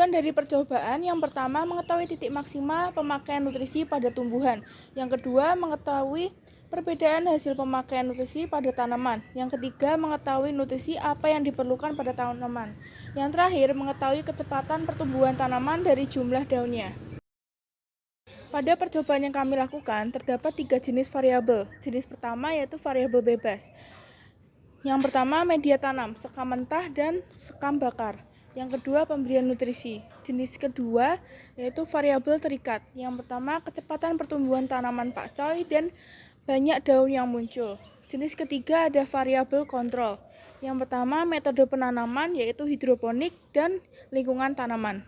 Tujuan dari percobaan yang pertama mengetahui titik maksimal pemakaian nutrisi pada tumbuhan. Yang kedua mengetahui perbedaan hasil pemakaian nutrisi pada tanaman. Yang ketiga mengetahui nutrisi apa yang diperlukan pada tanaman. Yang terakhir mengetahui kecepatan pertumbuhan tanaman dari jumlah daunnya. Pada percobaan yang kami lakukan, terdapat 3 jenis variabel. Jenis pertama yaitu variabel bebas. Yang pertama media tanam, sekam mentah dan sekam bakar. Yang kedua pemberian nutrisi. Jenis kedua yaitu variabel terikat. Yang pertama kecepatan pertumbuhan tanaman pakcoy dan banyak daun yang muncul. Jenis ketiga ada variabel kontrol. Yang pertama metode penanaman yaitu hidroponik dan lingkungan tanaman.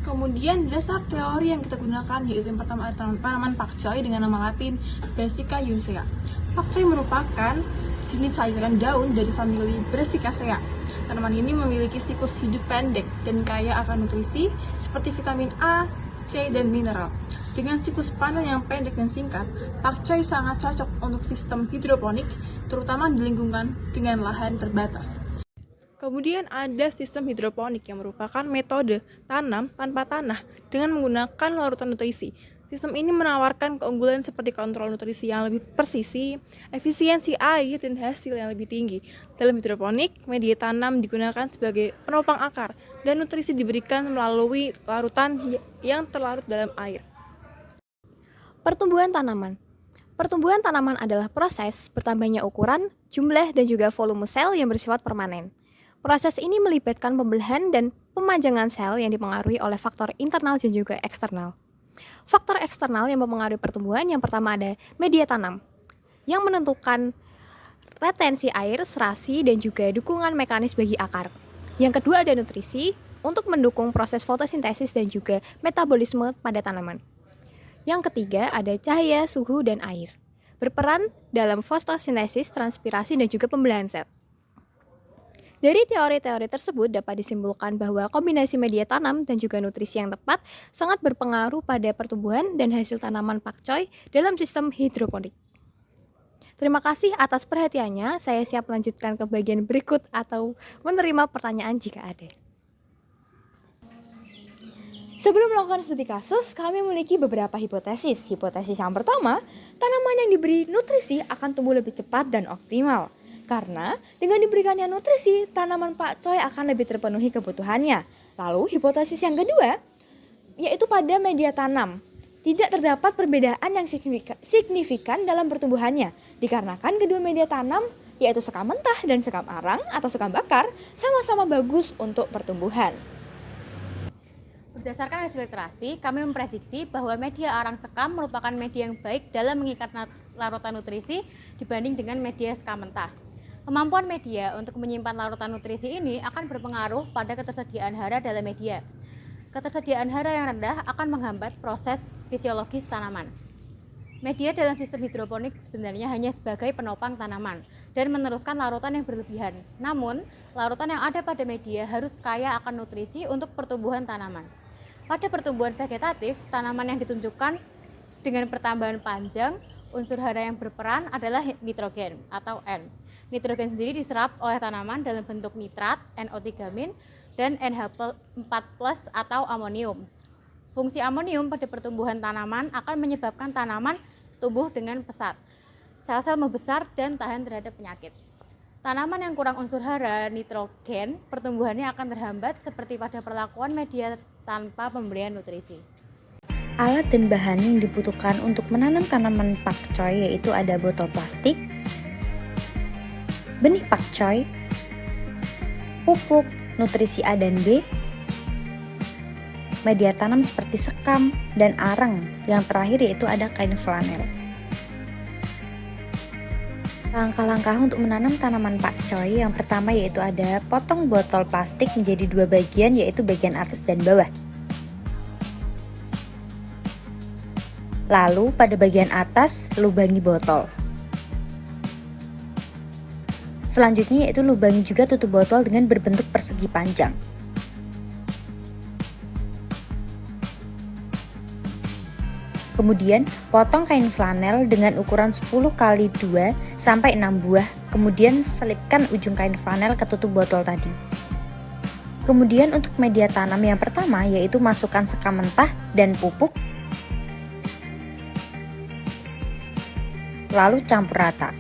Kemudian dasar teori yang kita gunakan yaitu yang pertama tanaman pakcoy dengan nama latin Brassica unisea. Pakcoy merupakan jenis sayuran daun dari famili Brassicaceae. Tanaman ini memiliki siklus hidup pendek dan kaya akan nutrisi seperti vitamin A, C, dan mineral. Dengan siklus panen yang pendek dan singkat, pakcoy sangat cocok untuk sistem hidroponik, terutama di lingkungan dengan lahan terbatas. Kemudian ada sistem hidroponik yang merupakan metode tanam tanpa tanah dengan menggunakan larutan nutrisi. Sistem ini menawarkan keunggulan seperti kontrol nutrisi yang lebih presisi, efisiensi air, dan hasil yang lebih tinggi. Dalam hidroponik, media tanam digunakan sebagai penopang akar dan nutrisi diberikan melalui larutan yang terlarut dalam air. Pertumbuhan tanaman. Pertumbuhan tanaman adalah proses bertambahnya ukuran, jumlah, dan juga volume sel yang bersifat permanen. Proses ini melibatkan pembelahan dan pemajangan sel yang dipengaruhi oleh faktor internal dan juga eksternal. Faktor eksternal yang mempengaruhi pertumbuhan yang pertama ada media tanam, yang menentukan retensi air, serasi, dan juga dukungan mekanis bagi akar. Yang kedua ada nutrisi, untuk mendukung proses fotosintesis dan juga metabolisme pada tanaman. Yang ketiga ada cahaya, suhu, dan air, berperan dalam fotosintesis, transpirasi, dan juga pembelahan sel. Dari teori-teori tersebut dapat disimpulkan bahwa kombinasi media tanam dan juga nutrisi yang tepat sangat berpengaruh pada pertumbuhan dan hasil tanaman pakcoy dalam sistem hidroponik. Terima kasih atas perhatiannya, saya siap melanjutkan ke bagian berikut atau menerima pertanyaan jika ada. Sebelum melakukan studi kasus, kami memiliki beberapa hipotesis. Hipotesis yang pertama, tanaman yang diberi nutrisi akan tumbuh lebih cepat dan optimal. Karena dengan diberikannya nutrisi, tanaman pakcoy akan lebih terpenuhi kebutuhannya. Lalu hipotesis yang kedua, yaitu pada media tanam. Tidak terdapat perbedaan yang signifikan dalam pertumbuhannya. Dikarenakan kedua media tanam, yaitu sekam mentah dan sekam arang atau sekam bakar, sama-sama bagus untuk pertumbuhan. Berdasarkan hasil literasi, kami memprediksi bahwa media arang sekam merupakan media yang baik dalam mengikat larutan nutrisi dibanding dengan media sekam mentah. Kemampuan media untuk menyimpan larutan nutrisi ini akan berpengaruh pada ketersediaan hara dalam media. Ketersediaan hara yang rendah akan menghambat proses fisiologis tanaman. Media dalam sistem hidroponik sebenarnya hanya sebagai penopang tanaman dan meneruskan larutan yang berlebihan. Namun, larutan yang ada pada media harus kaya akan nutrisi untuk pertumbuhan tanaman. Pada pertumbuhan vegetatif, tanaman yang ditunjukkan dengan pertambahan panjang, unsur hara yang berperan adalah nitrogen atau N. Nitrogen sendiri diserap oleh tanaman dalam bentuk nitrat, NO3-, dan NH4+ atau amonium. Fungsi amonium pada pertumbuhan tanaman akan menyebabkan tanaman tumbuh dengan pesat. Sel-sel membesar dan tahan terhadap penyakit. Tanaman yang kurang unsur hara nitrogen, pertumbuhannya akan terhambat seperti pada perlakuan media tanpa pemberian nutrisi. Alat dan bahan yang dibutuhkan untuk menanam tanaman pakcoy yaitu ada botol plastik, benih pakcoy, pupuk, nutrisi A dan B, media tanam seperti sekam dan arang, yang terakhir yaitu ada kain flanel. Langkah-langkah untuk menanam tanaman pakcoy yang pertama yaitu ada potong botol plastik menjadi 2 bagian yaitu bagian atas dan bawah. Lalu pada bagian atas lubangi botol. Selanjutnya yaitu lubangi juga tutup botol dengan berbentuk persegi panjang. Kemudian potong kain flanel dengan ukuran 10 x 2 sampai 6 buah. Kemudian selipkan ujung kain flanel ke tutup botol tadi. Kemudian untuk media tanam yang pertama yaitu masukkan sekam mentah dan pupuk, lalu campur rata.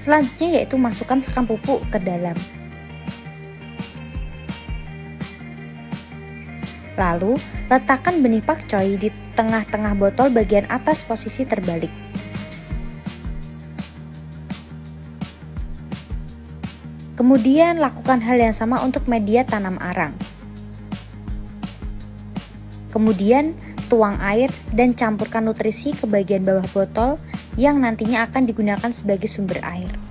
Selanjutnya yaitu masukkan sekam pupuk ke dalam. Lalu letakkan benih pakcoy di tengah-tengah botol bagian atas posisi terbalik. Kemudian lakukan hal yang sama untuk media tanam arang. Kemudian tuang air dan campurkan nutrisi ke bagian bawah botol yang nantinya akan digunakan sebagai sumber air.